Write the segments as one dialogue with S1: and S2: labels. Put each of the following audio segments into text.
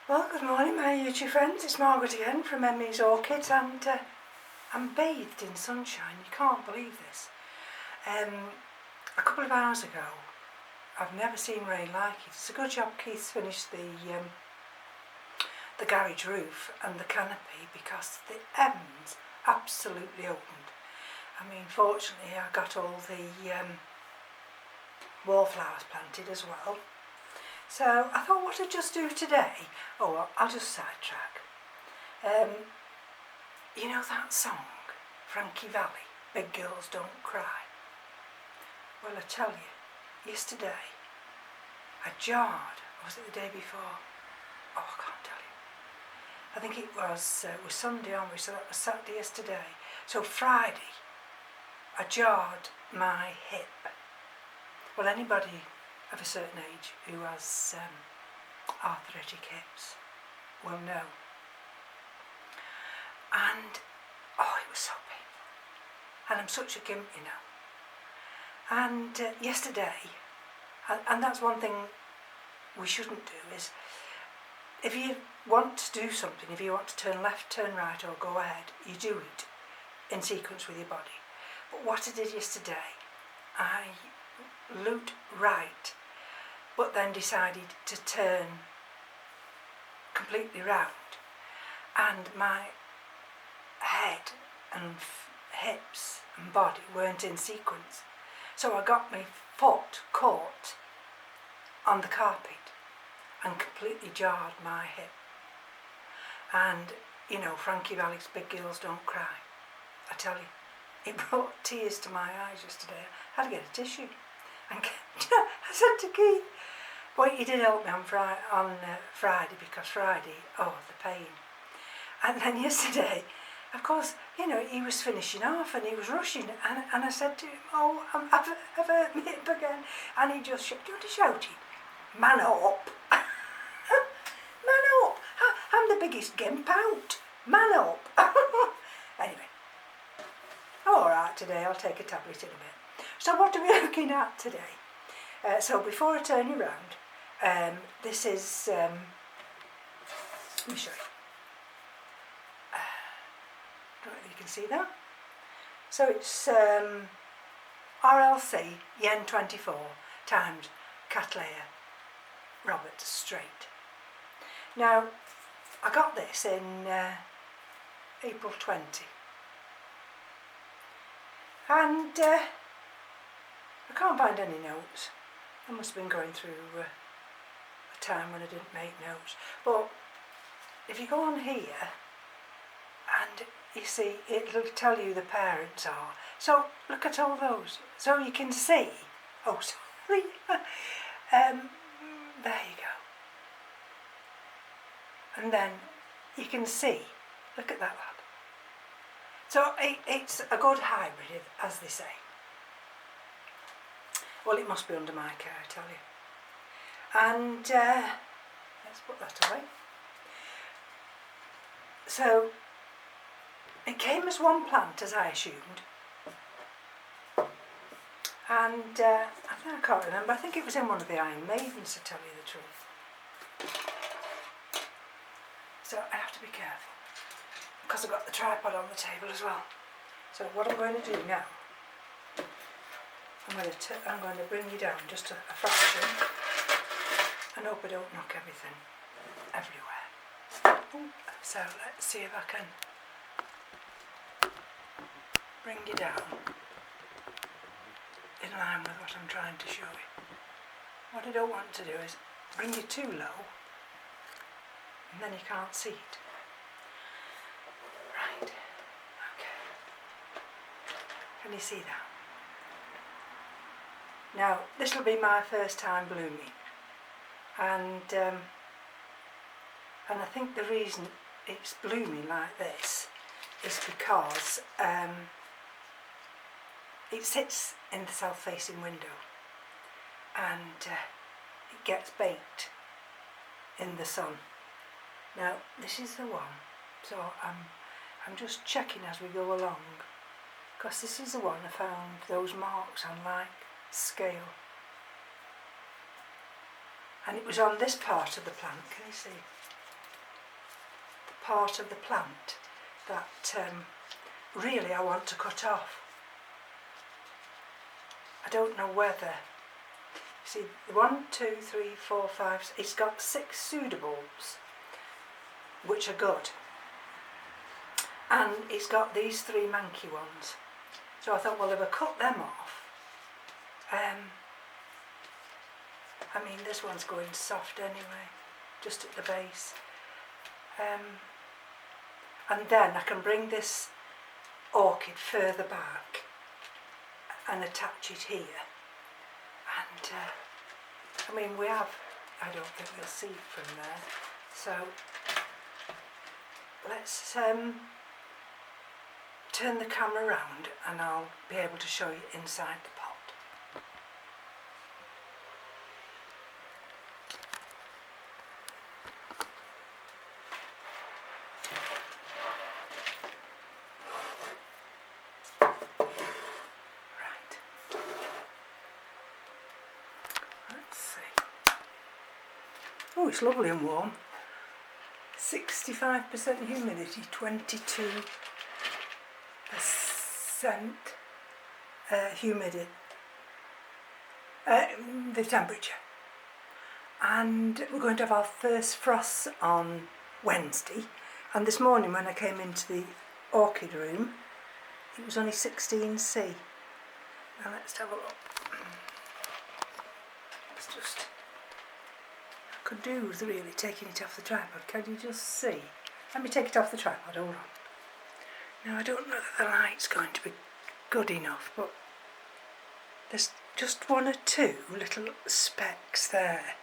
S1: Well, good morning my YouTube friends, it's Margaret again from Emmy's Orchids, and I'm bathed in sunshine. You can't believe this. A couple of hours ago, I've never seen rain like it. It's a good job Keith's finished the garage roof and the canopy, because the ends absolutely opened. I mean, fortunately I got all the wallflowers planted as well. So I thought, what I'd just do today, I'll just sidetrack. You know that song, Frankie Valli, Big Girls Don't Cry? Well, I tell you, yesterday I jarred, or was it the day before? Oh, I can't tell you. I think it was Sunday onwards, so that was Saturday yesterday. So Friday, I jarred my hip. Well, anybody of a certain age who has arthritic hips will know. And it was so painful, and I'm such a gimp, you know. And yesterday, and that's one thing we shouldn't do, is if you want to do something, if you want to turn left, turn right, or go ahead, you do it in sequence with your body. But what I did yesterday, I looped right, but then decided to turn completely round, and my head and hips and body weren't in sequence, so I got my foot caught on the carpet and completely jarred my hip. And you know, Frankie Valli's Big Girls Don't Cry, I tell you, it brought tears to my eyes yesterday. I had to get a tissue. And I said to Keith, well, he did help me on Friday, because Friday, the pain. And then yesterday, of course, you know, he was finishing off and he was rushing, and I said to him, I've hurt my hip again. And he just shouted, do you want to shout it? Man up. Man up. I'm the biggest gimp out. Man up. Anyway, alright, today I'll take a tablet in a bit. So what are we looking at today? So before I turn you round, this is, let me show you. Don't know if you can see that. So it's Rlc Yen 24 times Cattleya Robert Strait. Now, I got this in April 20. And I can't find any notes. I must have been going through a time when I didn't make notes. But if you go on here, and you see, it'll tell you the parents are. So look at all those. So you can see. Oh, sorry. There you go. And then you can see. Look at that lad. So it's a good hybrid, as they say. Well, it must be under my care, I tell you. And let's put that away. So it came as one plant, as I assumed. And I can't remember. I think it was in one of the Iron Maidens, to tell you the truth. So I have to be careful, because I've got the tripod on the table as well. So what I'm going to do now, I'm going to bring you down just a fraction, and hope I don't knock everything everywhere. So let's see if I can bring you down in line with what I'm trying to show you. What I don't want to do is bring you too low, and then you can't see it. Right, okay. Can you see that? Now, this will be my first time blooming, and I think the reason it's blooming like this is because it sits in the south-facing window, and it gets baked in the sun. Now, this is the one, so I'm just checking as we go along, because this is the one I found those marks on, like scale. And it was on this part of the plant, can you see? part of the plant that really I want to cut off. I don't know whether, see, 1, 2, 3, 4, 5, it's got 6 pseudobulbs, which are good. And it's got these 3 manky ones. So I thought, well, if I cut them off, I mean, this one's going soft anyway, just at the base. And then I can bring this orchid further back and attach it here. And I mean, we have, I don't think we'll see it from there. So let's turn the camera around and I'll be able to show you inside the pot. Oh, it's lovely and warm. 65% humidity, 22% humidity, the temperature. And we're going to have our first frosts on Wednesday. And this morning when I came into the orchid room, it was only 16C. Now let's have a look. It's just, I could do with really taking it off the tripod. Can you just see? Let me take it off the tripod, hold on. Now I don't know that the light's going to be good enough, but there's just 1 or 2 little specks there.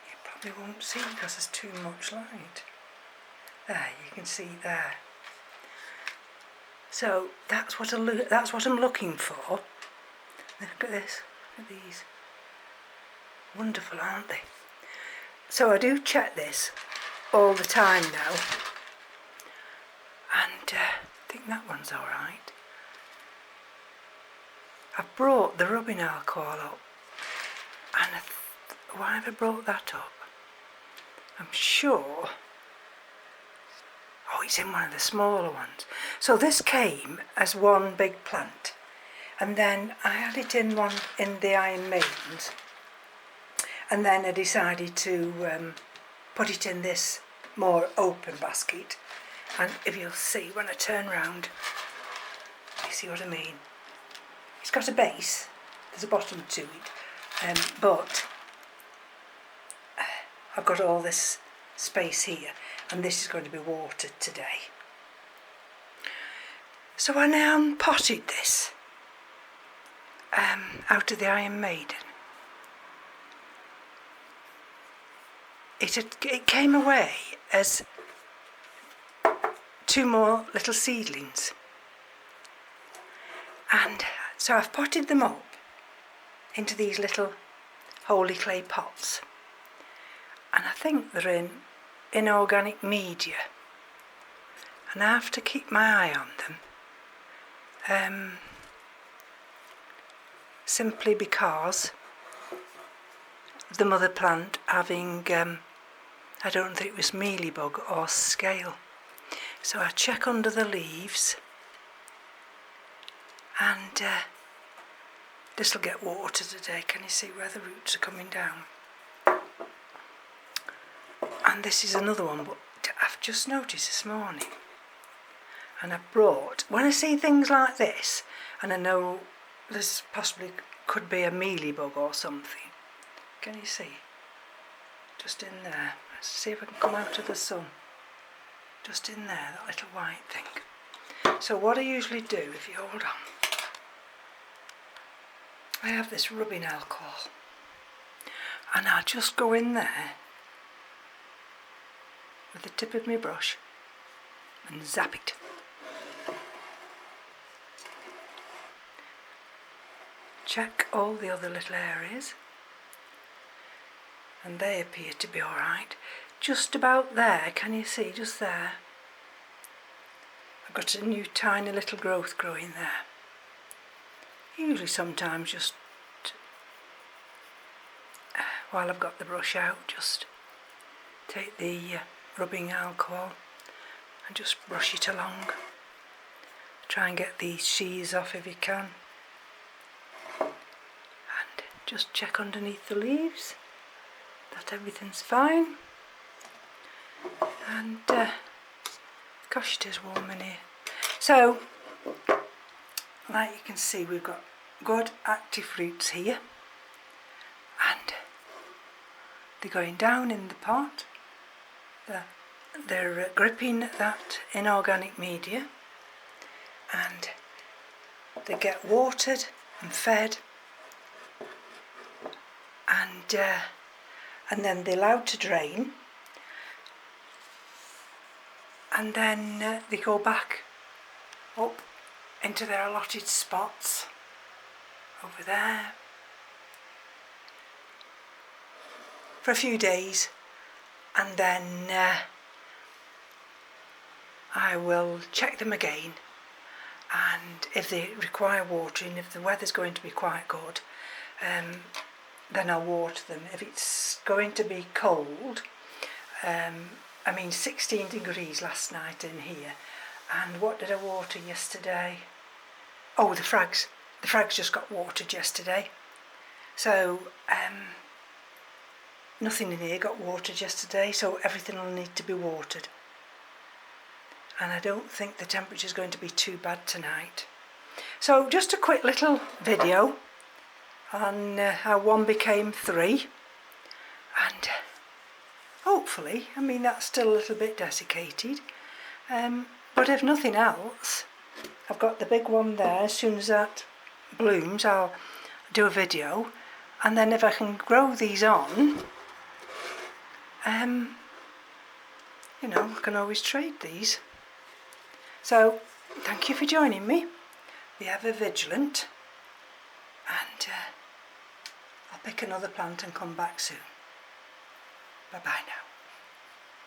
S1: You probably won't see because there's too much light. There, you can see there. So that's what I'm looking for. Look at this, look at these. Wonderful, aren't they? So I do check this all the time now, and I think that one's alright. I've brought the rubbing alcohol up, and why have I brought that up? I'm sure, oh, it's in one of the smaller ones. So this came as one big plant, and then I had it in the Iron Maidens, and then I decided to put it in this more open basket. And if you'll see when I turn round, you see what I mean. It's got a base, there's a bottom to it, but I've got all this space here, and this is going to be watered today. So I now potted this out of the Iron Maiden. It came away as 2 more little seedlings, and so I've potted them up into these little holy clay pots, and I think they're in inorganic media, and I have to keep my eye on them, simply because the mother plant having I don't think it was mealybug or scale. So I check under the leaves, and this will get water today. Can you see where the roots are coming down? And this is another one, but I've just noticed this morning, and I brought, when I see things like this, and I know there's possibly could be a mealybug or something. Can you see? Just in there. Let's see if I can come out of the sun. Just in there, that little white thing. So what I usually do, if you hold on, I have this rubbing alcohol, and I'll just go in there with the tip of my brush and zap it. Check all the other little areas, and they appear to be alright. Just about there, can you see, just there? I've got a new tiny little growth growing there. Usually sometimes just, while I've got the brush out, just take the rubbing alcohol and just brush it along. Try and get these sheaths off if you can. And just check underneath the leaves that everything's fine. And gosh, it is warm in here. So, like you can see, we've got good active roots here. And they're going down in the pot. They're gripping that inorganic media. And they get watered and fed. And then they're allowed to drain. And then they go back up into their allotted spots over there for a few days, and then I will check them again, and if they require watering, if the weather's going to be quite good, then I'll water them. If it's going to be cold, I mean 16 degrees last night in here, and what did I water yesterday? Oh, the frags. The frags just got watered yesterday. So nothing in here got watered yesterday, so everything will need to be watered. And I don't think the temperature's going to be too bad tonight. So just a quick little video on how 1 became 3, and hopefully, I mean that's still a little bit desiccated, but if nothing else, I've got the big one there. As soon as that blooms I'll do a video, and then if I can grow these on, you know, I can always trade these. So thank you for joining me. Be ever vigilant, and I'll pick another plant and come back soon. Bye bye now.